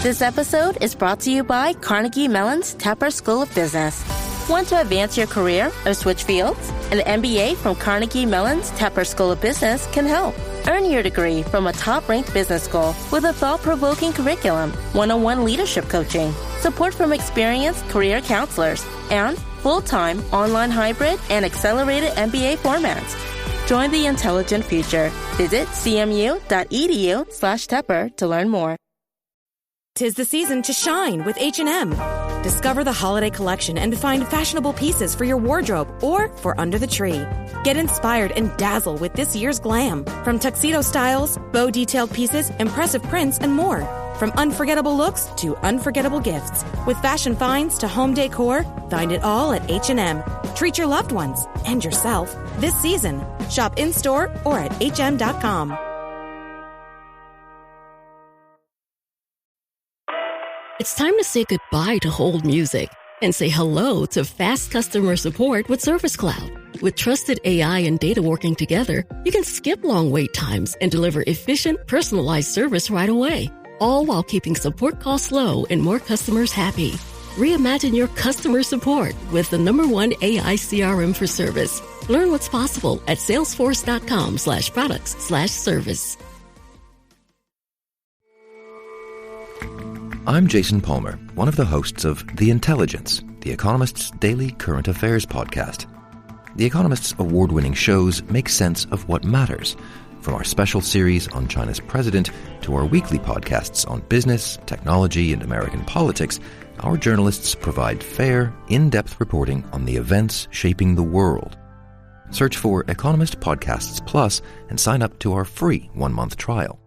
This episode is brought to you by Carnegie Mellon's Tepper School of Business. Want to advance your career or switch fields? An MBA from Carnegie Mellon's Tepper School of Business can help. Earn your degree from a top-ranked business school with a thought-provoking curriculum, one-on-one leadership coaching, support from experienced career counselors, and full-time, online hybrid, and accelerated MBA formats. Join the intelligent future. Visit cmu.edu/Tepper to learn more. 'Tis the season to shine with H&M. Discover the holiday collection and find fashionable pieces for your wardrobe or for under the tree. Get inspired and dazzle with this year's glam. From tuxedo styles, bow detailed pieces, impressive prints, and more. From unforgettable looks to unforgettable gifts. With fashion finds to home decor, find it all at H&M. Treat your loved ones and yourself this season. Shop in-store or at hm.com. It's time to say goodbye to hold music and say hello to fast customer support with Service Cloud. With trusted AI and data working together, you can skip long wait times and deliver efficient, personalized service right away, all while keeping support costs low and more customers happy. Reimagine your customer support with the #1 AI CRM for service. Learn what's possible at salesforce.com/products/service. I'm Jason Palmer, one of the hosts of The Intelligence, The Economist's daily current affairs podcast. The Economist's award-winning shows make sense of what matters, from our special series on China's president to our weekly podcasts on business, technology, and American politics. Our journalists provide fair, in-depth reporting on the events shaping the world. Search for Economist Podcasts Plus and sign up to our free 1-month trial.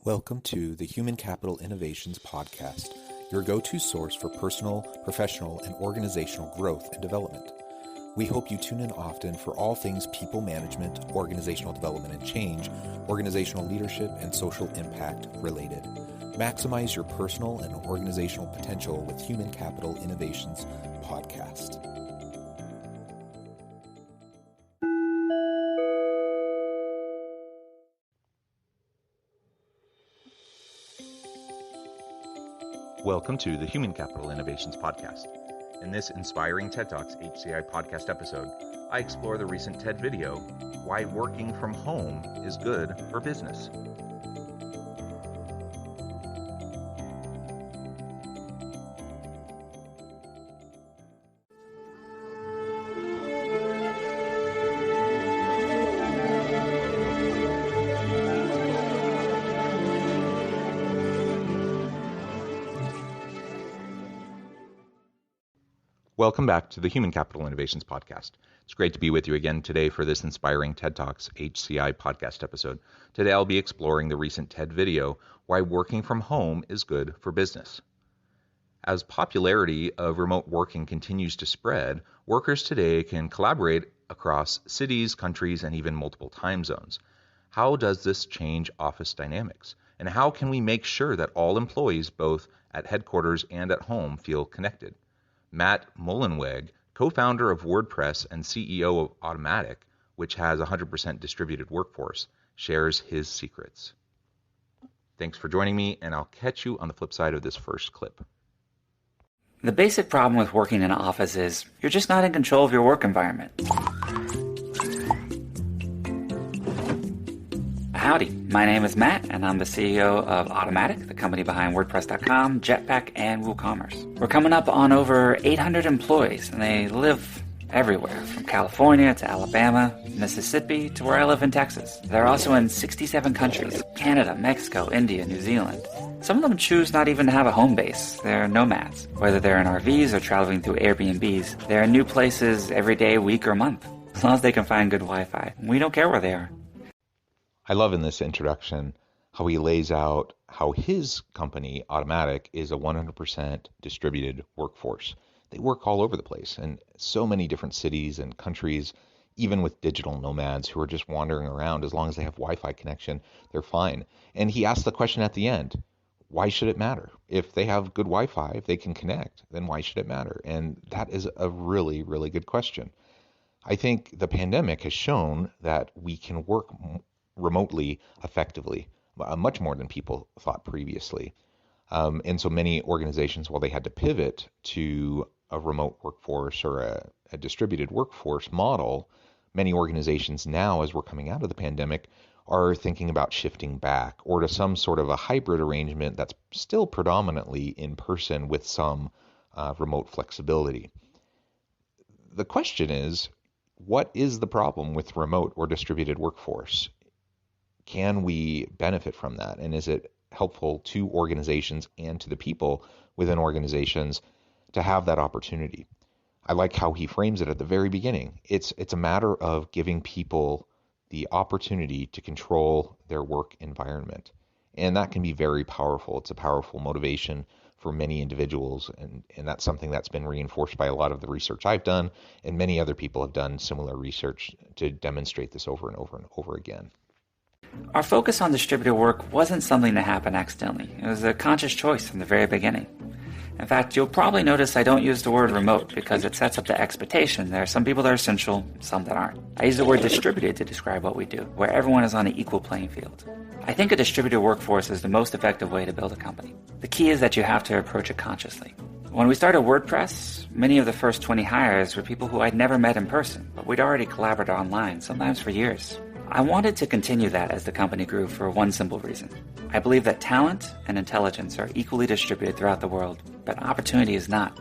Welcome to the Human Capital Innovations Podcast, your go-to source for personal, professional, and organizational growth and development. We hope you tune in often for all things people management, organizational development and change, organizational leadership, and social impact related. Maximize your personal and organizational potential with Human Capital Innovations Podcast. Welcome to the Human Capital Innovations Podcast. In this inspiring TED Talks HCI podcast episode, I explore the recent TED video, Why Working from Home is Good for Business. Welcome back to the Human Capital Innovations Podcast. It's great to be with you again today for this inspiring TED Talks HCI podcast episode. Today I'll be exploring the recent TED video, Why Working from Home is Good for Business. As popularity of remote working continues to spread, workers today can collaborate across cities, countries, and even multiple time zones. How does this change office dynamics? And how can we make sure that all employees, both at headquarters and at home, feel connected? Matt Mullenweg, co-founder of WordPress and CEO of Automatic, which has a 100% distributed workforce, shares his secrets. Thanks for joining me, and I'll catch you on the flip side of this first clip. The basic problem with working in an office is you're just not in control of your work environment. Howdy, my name is Matt, and I'm the CEO of Automatic, the company behind WordPress.com, Jetpack, and WooCommerce. We're coming up on over 800 employees, and they live everywhere, from California to Alabama, Mississippi, to where I live in Texas. They're also in 67 countries: Canada, Mexico, India, New Zealand. Some of them choose not even to have a home base. They're nomads. Whether they're in RVs or traveling through Airbnbs, they're in new places every day, week, or month. As long as they can find good Wi-Fi, we don't care where they are. I love in this introduction how he lays out how his company, Automatic, is a 100% distributed workforce. They work all over the place in so many different cities and countries, even with digital nomads who are just wandering around. As long as they have Wi-Fi connection, they're fine. And he asked the question at the end, why should it matter? If they have good Wi-Fi, if they can connect, then why should it matter? And that is a really, really good question. I think the pandemic has shown that we can work remotely effectively. much more than people thought previously. And so many organizations, while they had to pivot to a remote workforce or a distributed workforce model, many organizations now, as we're coming out of the pandemic, are thinking about shifting back or to some sort of a hybrid arrangement that's still predominantly in person with some remote flexibility. The question is, what is the problem with remote or distributed workforce? Can we benefit from that? And is it helpful to organizations and to the people within organizations to have that opportunity? I like how he frames it at the very beginning. It's a matter of giving people the opportunity to control their work environment. And that can be very powerful. It's a powerful motivation for many individuals. And that's something that's been reinforced by a lot of the research I've done. And many other people have done similar research to demonstrate this over and over and over again. Our focus on distributed work wasn't something that happened accidentally. It was a conscious choice from the very beginning. In fact, you'll probably notice I don't use the word remote because it sets up the expectation. There are some people that are essential, some that aren't. I use the word distributed to describe what we do, where everyone is on an equal playing field. I think a distributed workforce is the most effective way to build a company. The key is that you have to approach it consciously. When we started WordPress, many of the first 20 hires were people who I'd never met in person, but we'd already collaborated online, sometimes for years. I wanted to continue that as the company grew for one simple reason. I believe that talent and intelligence are equally distributed throughout the world, but opportunity is not.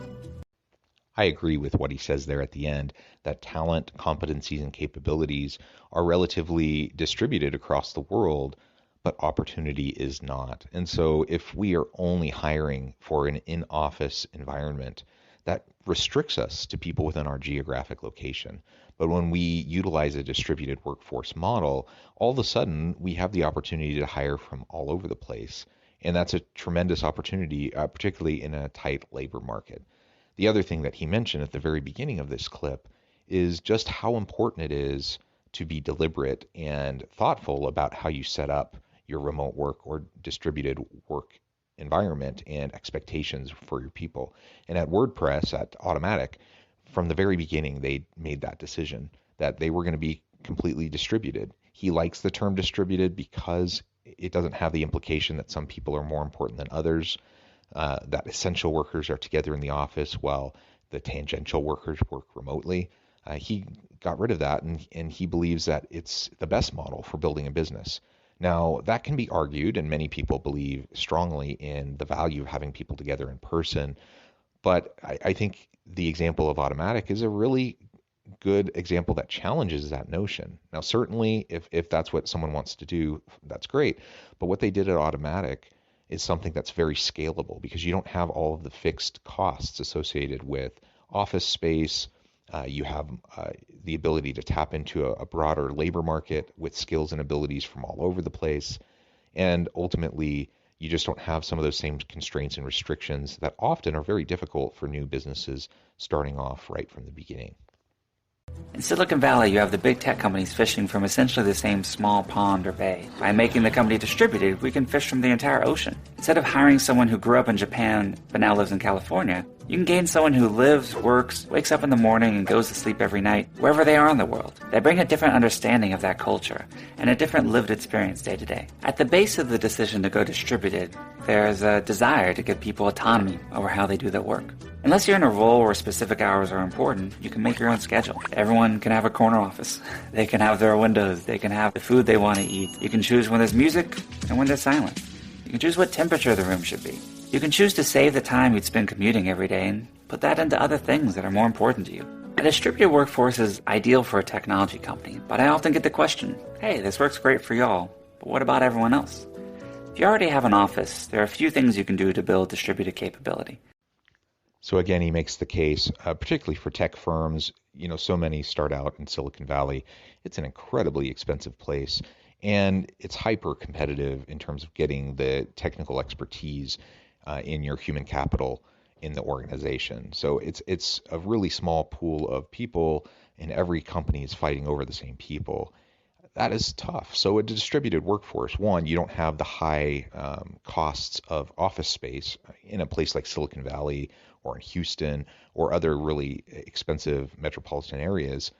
I agree with what he says there at the end, that talent, competencies, and capabilities are relatively distributed across the world, but opportunity is not. And so if we are only hiring for an in-office environment, that restricts us to people within our geographic location. But when we utilize a distributed workforce model, all of a sudden we have the opportunity to hire from all over the place. And that's a tremendous opportunity, particularly in a tight labor market. The other thing that he mentioned at the very beginning of this clip is just how important it is to be deliberate and thoughtful about how you set up your remote work or distributed work environment and expectations for your people. And at WordPress, at Automatic, from the very beginning, they made that decision that they were going to be completely distributed. He likes the term distributed because it doesn't have the implication that some people are more important than others, that essential workers are together in the office while the tangential workers work remotely. He got rid of that, and he believes that it's the best model for building a business. Now, that can be argued, and many people believe strongly in the value of having people together in person, but I think the example of Automatic is a really good example that challenges that notion. Now, certainly, if that's what someone wants to do, that's great. But what they did at Automatic is something that's very scalable because you don't have all of the fixed costs associated with office space. You have the ability to tap into a broader labor market with skills and abilities from all over the place. And ultimately, you just don't have some of those same constraints and restrictions that often are very difficult for new businesses starting off right from the beginning. In Silicon Valley, you have the big tech companies fishing from essentially the same small pond or bay. By making the company distributed, we can fish from the entire ocean. Instead of hiring someone who grew up in Japan but now lives in California, you can gain someone who lives, works, wakes up in the morning, and goes to sleep every night, wherever they are in the world. They bring a different understanding of that culture and a different lived experience day to day. At the base of the decision to go distributed, there's a desire to give people autonomy over how they do their work. Unless you're in a role where specific hours are important, you can make your own schedule. Everyone can have a corner office. They can have their windows. They can have the food they want to eat. You can choose when there's music and when there's silence. You can choose what temperature the room should be. You can choose to save the time you'd spend commuting every day and put that into other things that are more important to you. A distributed workforce is ideal for a technology company, but I often get the question, hey, this works great for y'all, but what about everyone else? If you already have an office, there are a few things you can do to build distributed capability. So again, he makes the case, particularly for tech firms, so many start out in Silicon Valley. It's an incredibly expensive place, and it's hyper competitive in terms of getting the technical expertise in your human capital in the organization. So it's a really small pool of people, and every company is fighting over the same people. That is tough. So a distributed workforce, one, you don't have the high costs of office space in a place like Silicon Valley or in Houston or other really expensive metropolitan areas.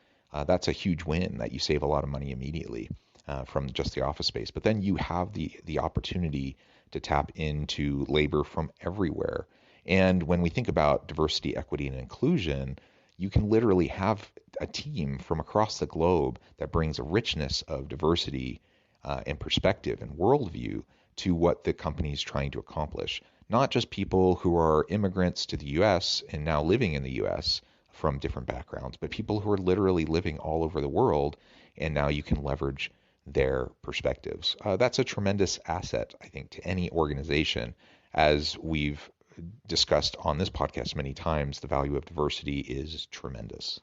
That's a huge win that you save a lot of money immediately. from just the office space. But then you have the opportunity to tap into labor from everywhere. And when we think about diversity, equity, and inclusion, you can literally have a team from across the globe that brings a richness of diversity and perspective and worldview to what the company is trying to accomplish. Not just people who are immigrants to the U.S. and now living in the U.S. from different backgrounds, but people who are literally living all over the world, and now you can leverage their perspectives. That's a tremendous asset, I think, to any organization. As we've discussed on this podcast many times, the value of diversity is tremendous.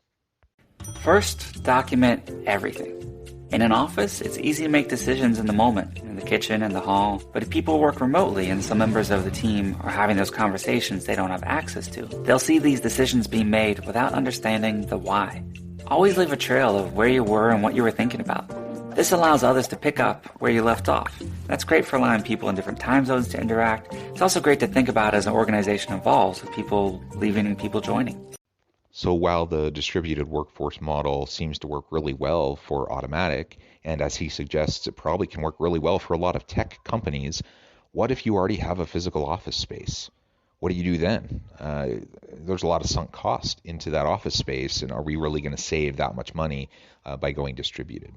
First, document everything. In an office, it's easy to make decisions in the moment, in the kitchen, in the hall. But if people work remotely and some members of the team are having those conversations they don't have access to, they'll see these decisions being made without understanding the why. Always leave a trail of where you were and what you were thinking about. This allows others to pick up where you left off. That's great for allowing people in different time zones to interact. It's also great to think about as an organization evolves, with people leaving and people joining. So while the distributed workforce model seems to work really well for Automatic, and as he suggests, it probably can work really well for a lot of tech companies, what if you already have a physical office space? What do you do then? There's a lot of sunk cost into that office space, and are we really going to save that much money by going distributed?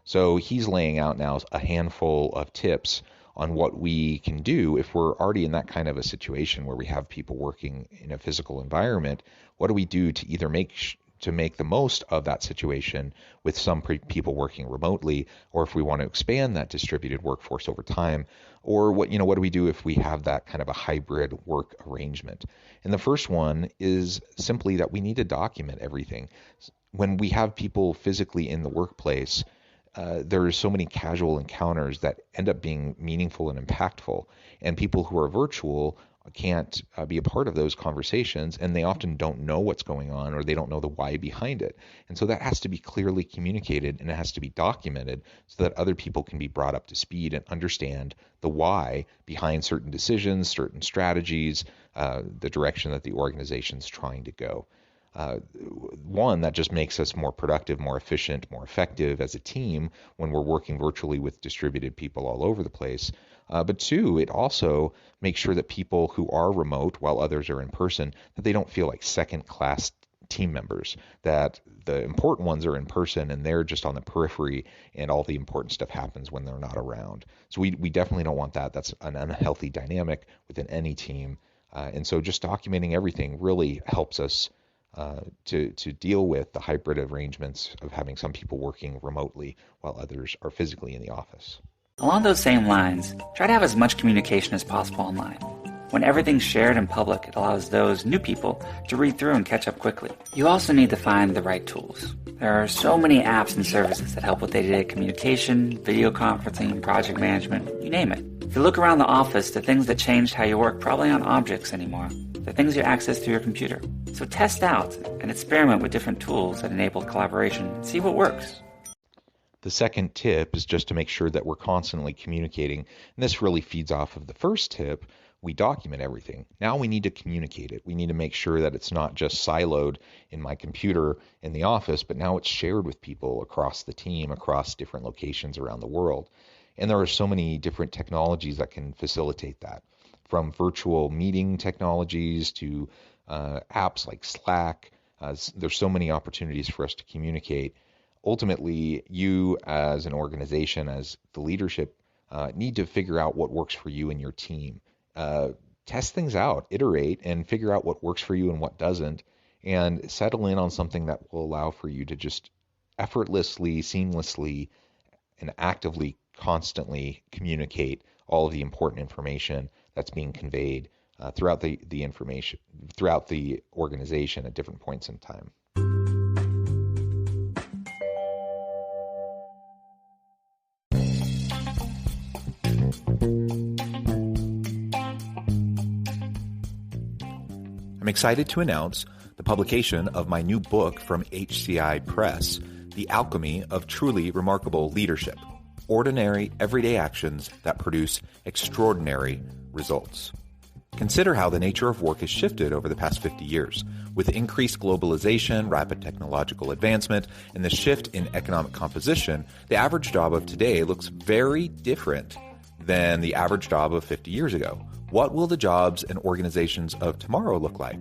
So he's laying out now a handful of tips on what we can do if we're already in that kind of a situation where we have people working in a physical environment. What do we do to either make the most of that situation with some people working remotely, or if we want to expand that distributed workforce over time, or what do we do if we have that kind of a hybrid work arrangement? And the first one is simply that we need to document everything. When we have people physically in the workplace, there are so many casual encounters that end up being meaningful and impactful, and people who are virtual can't be a part of those conversations, and they often don't know what's going on, or they don't know the why behind it. And so that has to be clearly communicated, and it has to be documented so that other people can be brought up to speed and understand the why behind certain decisions, certain strategies, the direction that the organization's trying to go. One, that just makes us more productive, more efficient, more effective as a team when we're working virtually with distributed people all over the place. But two, it also makes sure that people who are remote while others are in person, that they don't feel like second-class team members, that the important ones are in person and they're just on the periphery, and all the important stuff happens when they're not around. So we definitely don't want that. That's an unhealthy dynamic within any team. And so just documenting everything really helps us to deal with the hybrid arrangements of having some people working remotely while others are physically in the office. Along those same lines, try to have as much communication as possible online. When everything's shared in public, it allows those new people to read through and catch up quickly. You also need to find the right tools. There are so many apps and services that help with day-to-day communication, video conferencing, project management, you name it. If you look around the office, the things that changed how you work probably aren't objects anymore. They're things you access through your computer. So test out and experiment with different tools that enable collaboration and see what works. The second tip is just to make sure that we're constantly communicating. And this really feeds off of the first tip. We document everything. Now we need to communicate it. We need to make sure that it's not just siloed in my computer in the office, but now it's shared with people across the team, across different locations around the world. And there are so many different technologies that can facilitate that, from virtual meeting technologies to apps like Slack. There's so many opportunities for us to communicate. Ultimately, you as an organization, as the leadership, need to figure out what works for you and your team. Test things out, iterate, and figure out what works for you and what doesn't, and settle in on something that will allow for you to just effortlessly, seamlessly, and actively, constantly communicate all of the important information that's being conveyed throughout the information, throughout the organization at different points in time. I'm excited to announce the publication of my new book from HCI Press, The Alchemy of Truly Remarkable Leadership: Ordinary, Everyday Actions That Produce Extraordinary Results. Consider how the nature of work has shifted over the past 50 years. With increased globalization, rapid technological advancement, and the shift in economic composition, the average job of today looks very different than the average job of 50 years ago. What will the jobs and organizations of tomorrow look like?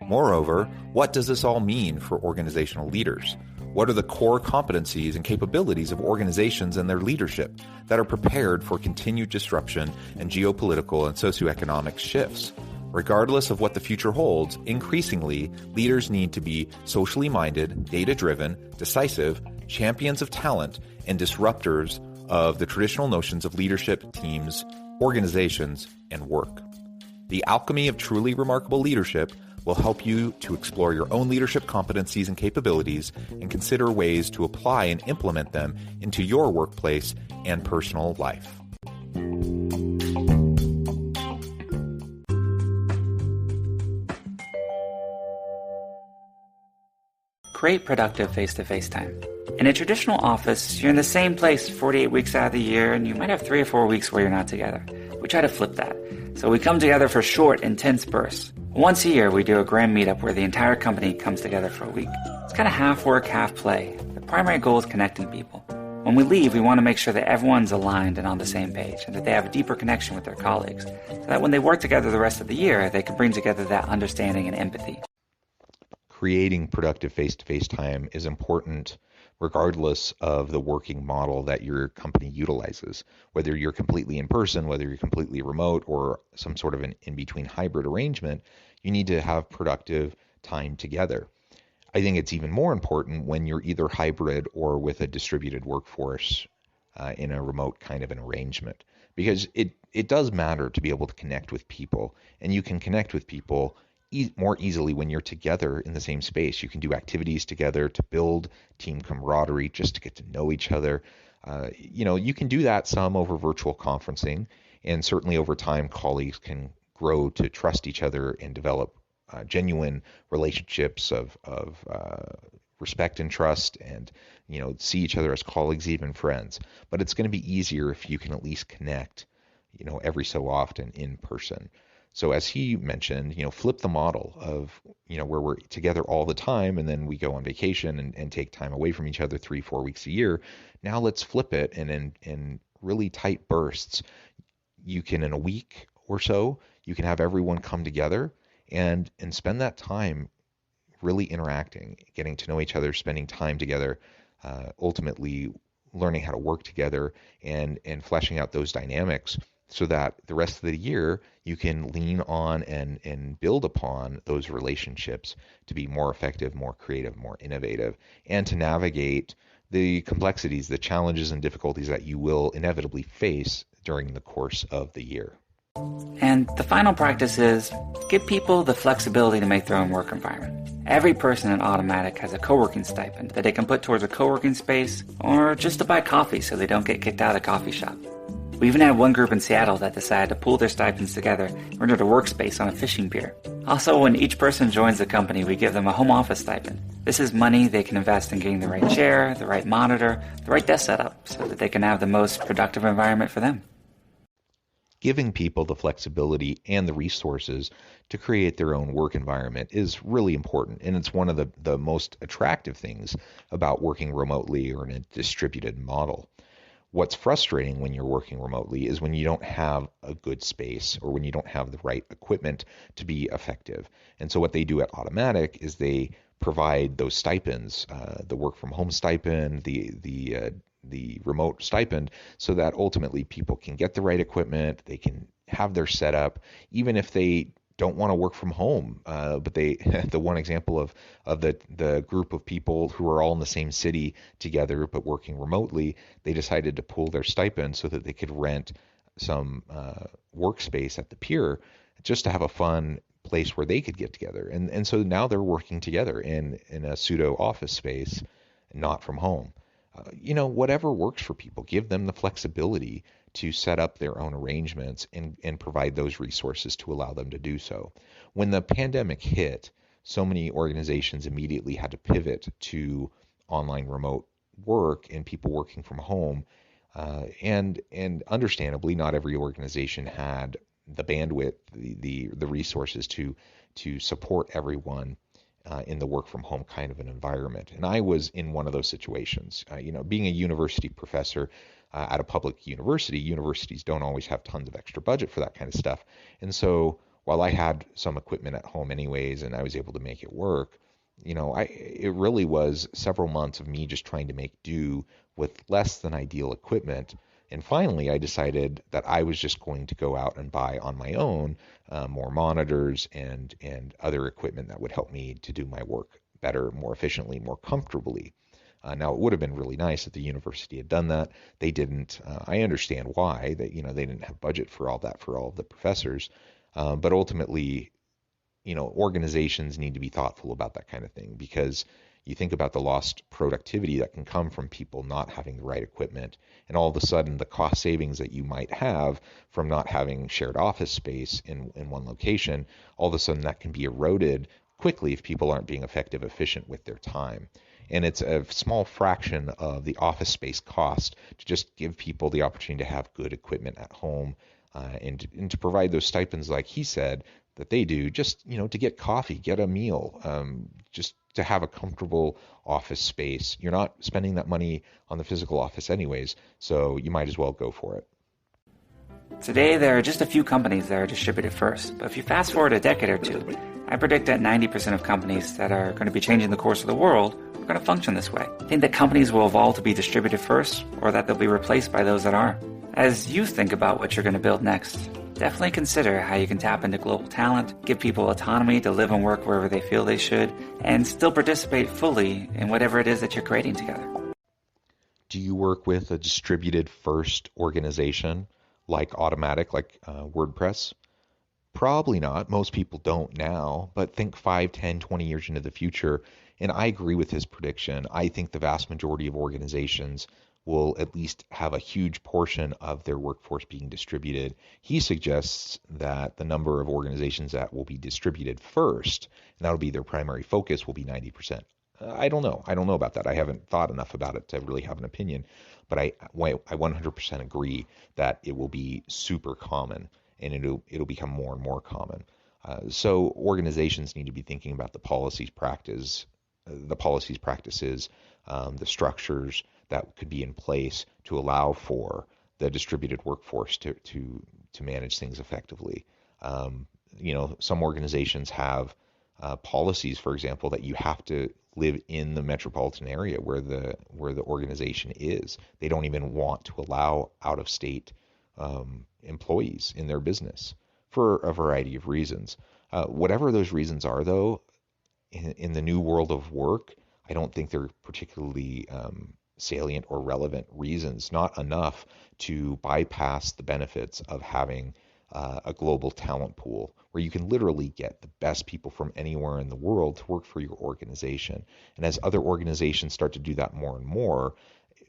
Moreover, what does this all mean for organizational leaders? What are the core competencies and capabilities of organizations and their leadership that are prepared for continued disruption and geopolitical and socioeconomic shifts? Regardless of what the future holds, increasingly, leaders need to be socially minded, data-driven, decisive, champions of talent, and disruptors of the traditional notions of leadership, teams, organizations, and work. The alchemy of truly remarkable leadership will help you to explore your own leadership competencies and capabilities and consider ways to apply and implement them into your workplace and personal life. Create productive face-to-face time. In a traditional office, you're in the same place 48 weeks out of the year, and you might have 3 or 4 weeks where you're not together. We try to flip that. So we come together for short, intense bursts. Once a year, we do a grand meetup where the entire company comes together for a week. It's kind of half work, half play. The primary goal is connecting people. When we leave, we want to make sure that everyone's aligned and on the same page, and that they have a deeper connection with their colleagues, so that when they work together the rest of the year, they can bring together that understanding and empathy. Creating productive face-to-face time is important regardless of the working model that your company utilizes. Whether you're completely in person, whether you're completely remote, or some sort of an in-between hybrid arrangement, you need to have productive time together. I think it's even more important when you're either hybrid or with a distributed workforce in a remote kind of an arrangement, because it does matter to be able to connect with people, and you can connect with people more easily when you're together in the same space. You can do activities together to build team camaraderie, just to get to know each other. You can do that some over virtual conferencing, and certainly over time, colleagues can grow to trust each other and develop genuine relationships of respect and trust, and see each other as colleagues, even friends. But it's going to be easier if you can at least connect, every so often in person. So as he mentioned, flip the model of, where we're together all the time and then we go on vacation and take time away from each other 3-4 weeks a year. Now let's flip it, and in really tight bursts, you can, in a week or so, you can have everyone come together and spend that time really interacting, getting to know each other, spending time together, ultimately learning how to work together and fleshing out those dynamics, so that the rest of the year you can lean on and build upon those relationships to be more effective, more creative, more innovative, and to navigate the complexities, the challenges and difficulties that you will inevitably face during the course of the year. And the final practice is give people the flexibility to make their own work environment. Every person at Automatic has a co-working stipend that they can put towards a co-working space, or just to buy coffee so they don't get kicked out of the coffee shop. We even had one group in Seattle that decided to pool their stipends together and rented a workspace on a fishing pier. Also, when each person joins the company, we give them a home office stipend. This is money they can invest in getting the right chair, the right monitor, the right desk setup, so that they can have the most productive environment for them. Giving people the flexibility and the resources to create their own work environment is really important, and it's one of the most attractive things about working remotely or in a distributed model. What's frustrating when you're working remotely is when you don't have a good space, or when you don't have the right equipment to be effective. And so what they do at Automatic is they provide those stipends, the work from home stipend, the remote stipend, so that ultimately people can get the right equipment, they can have their setup, even if they don't want to work from home. But the one example of the group of people who are all in the same city together but working remotely, they decided to pool their stipend so that they could rent some workspace at the pier just to have a fun place where they could get together. And so now they're working together in a pseudo office space, not from home. Whatever works for people, give them the flexibility to set up their own arrangements and provide those resources to allow them to do so. When the pandemic hit, so many organizations immediately had to pivot to online remote work and people working from home. And understandably, not every organization had the bandwidth, the resources to support everyone in the work from home kind of an environment. And I was in one of those situations. Being a university professor at a public university, universities don't always have tons of extra budget for that kind of stuff. And so while I had some equipment at home anyways, and I was able to make it work, it really was several months of me just trying to make do with less than ideal equipment. And finally, I decided that I was just going to go out and buy on my own more monitors and other equipment that would help me to do my work better, more efficiently, more comfortably. Now, it would have been really nice if the university had done that. They didn't. I understand why. That they didn't have budget for all that for all of the professors. But ultimately, organizations need to be thoughtful about that kind of thing, because you think about the lost productivity that can come from people not having the right equipment, and all of a sudden the cost savings that you might have from not having shared office space in one location, all of a sudden that can be eroded quickly if people aren't being effective, efficient with their time. And it's a small fraction of the office space cost to just give people the opportunity to have good equipment at home, and to provide those stipends, like he said, that they do, just, to get coffee, get a meal, just to have a comfortable office space. You're not spending that money on the physical office anyways, so you might as well go for it. Today, there are just a few companies that are distributed first, but if you fast forward a decade or two, I predict that 90% of companies that are going to be changing the course of the world are going to function this way. I think that companies will evolve to be distributed first, or that they'll be replaced by those that aren't. As you think about what you're going to build next, definitely consider how you can tap into global talent, give people autonomy to live and work wherever they feel they should, and still participate fully in whatever it is that you're creating together. Do you work with a distributed first organization like Automatic, like WordPress? Probably not. Most people don't now, but think 5, 10, 20 years into the future. And I agree with his prediction. I think the vast majority of organizations will at least have a huge portion of their workforce being distributed. He suggests that the number of organizations that will be distributed first, and that'll be their primary focus, will be 90%. I don't know. I don't know about that. I haven't thought enough about it to really have an opinion, but I 100% agree that it will be super common, and it'll become more and more common. So organizations need to be thinking about the policies, practices, the structures that could be in place to allow for the distributed workforce to manage things effectively. Some organizations have policies, for example, that you have to live in the metropolitan area where the organization is. They don't even want to allow out-of-state employees in their business for a variety of reasons. Whatever those reasons are, though, in the new world of work, I don't think they're particularly salient or relevant reasons, not enough to bypass the benefits of having a global talent pool where you can literally get the best people from anywhere in the world to work for your organization. And as other organizations start to do that more and more,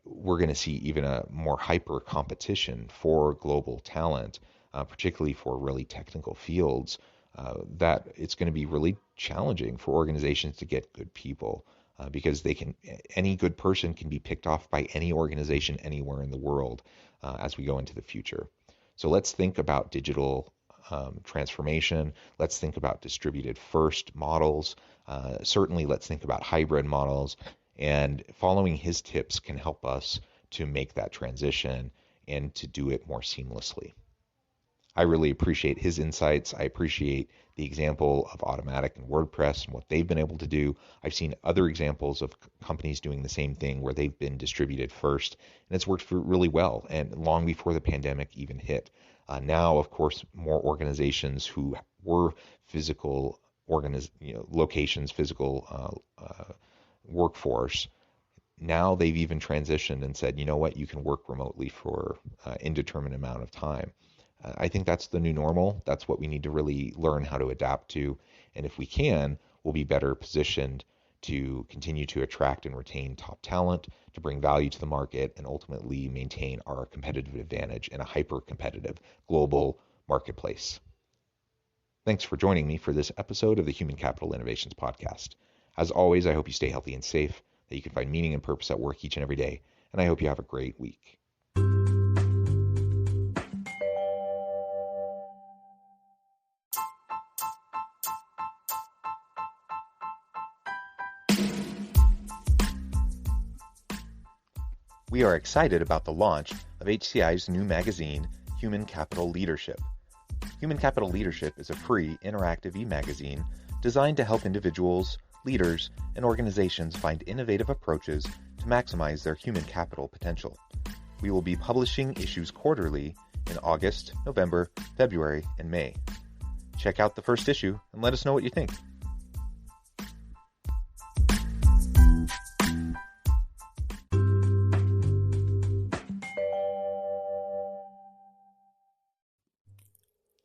we're going to see even a more hyper competition for global talent, particularly for really technical fields, that it's going to be really challenging for organizations to get good people. Because any good person can be picked off by any organization anywhere in the world as we go into the future. So let's think about digital transformation. Let's think about distributed first models. Certainly, let's think about hybrid models. And following his tips can help us to make that transition and to do it more seamlessly. I really appreciate his insights. I appreciate the example of Automatic and WordPress and what they've been able to do. I've seen other examples of companies doing the same thing where they've been distributed first, and it's worked really well, and long before the pandemic even hit. Now, of course, more organizations who were physical locations, physical workforce, now they've even transitioned and said, you know what, you can work remotely for an indeterminate amount of time. I think that's the new normal. That's what we need to really learn how to adapt to. And if we can, we'll be better positioned to continue to attract and retain top talent, to bring value to the market, and ultimately maintain our competitive advantage in a hyper-competitive global marketplace. Thanks for joining me for this episode of the Human Capital Innovations Podcast. As always, I hope you stay healthy and safe, that you can find meaning and purpose at work each and every day, and I hope you have a great week. We are excited about the launch of HCI's new magazine, Human Capital Leadership. Human Capital Leadership is a free, interactive e-magazine designed to help individuals, leaders, and organizations find innovative approaches to maximize their human capital potential. We will be publishing issues quarterly in August, November, February, and May. Check out the first issue and let us know what you think.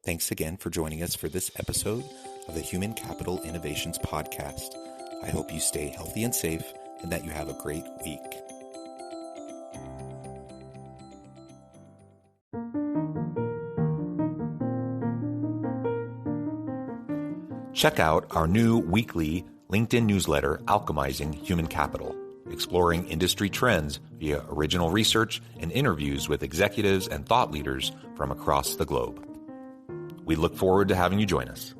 Thanks again for joining us for this episode of the Human Capital Innovations Podcast. I hope you stay healthy and safe and that you have a great week. Check out our new weekly LinkedIn newsletter, Alchemizing Human Capital, exploring industry trends via original research and interviews with executives and thought leaders from across the globe. We look forward to having you join us.